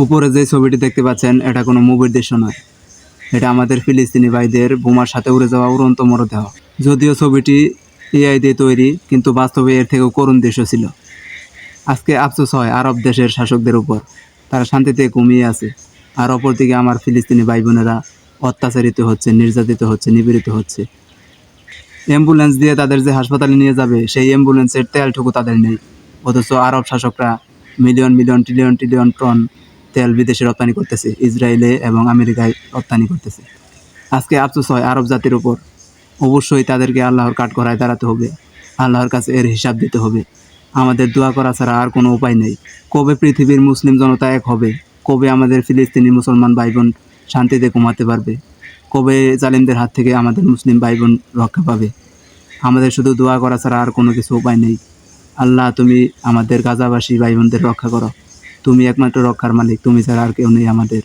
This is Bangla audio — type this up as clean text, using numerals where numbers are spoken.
উপরে যে ছবিটি দেখতে পাচ্ছেন এটা কোনো মুভির দৃশ্য নয়, এটা আমাদের ফিলিস্তিনি ভাইদের বোমার সাথে উড়ে যাওয়া উড়ন্ত মরদেহ। যদিও ছবিটি এআই দিয়ে তৈরি, কিন্তু বাস্তবে এর থেকেও করুণ দৃশ্য ছিল। আজকে আফসোস হয় আরব দেশের শাসকদের উপর, তারা শান্তিতে ঘুমিয়ে আছে, আর অপরদিকে আমার ফিলিস্তিনি ভাই বোনেরা অত্যাচারিত হচ্ছে, নির্যাতিত হচ্ছে, নিপীড়িত হচ্ছে। অ্যাম্বুলেন্স দিয়ে তাদের যে হাসপাতালে নিয়ে যাবে, সেই অ্যাম্বুলেন্সের তেলটুকু তাদের নেই, অথচ আরব শাসকরা million million trillion trillion ton তেল বিদেশে রপ্তানি করতেছে, ইসরায়েলে এবং আমেরিকায় রপ্তানি করতেছে। আজকে আফসোস হয় আরব জাতির উপর। অবশ্যই তাদেরকে আল্লাহর কাঠগড়ায় দাঁড়াতে হবে, আল্লাহর কাছে এর হিসাব দিতে হবে। আমাদের দোয়া করা ছাড়া আর কোনো উপায় নেই। কবে পৃথিবীর মুসলিম জনতা এক হবে? কবে আমাদের ফিলিস্তিনি মুসলমান ভাই বোন শান্তিতে ঘুমাতে পারবে? কবে জালিমদের হাত থেকে আমাদের মুসলিম ভাই বোন রক্ষা পাবে? আমাদের শুধু দোয়া করা ছাড়া আর কোনো কিছু উপায় নেই। আল্লাহ, তুমি আমাদের গাজাবাসী ভাই বোনদের রক্ষা করো। তুমি একমাত্র রক্ষার মালিক, তুমি ছাড়া আর কেউ নেই আমাদের।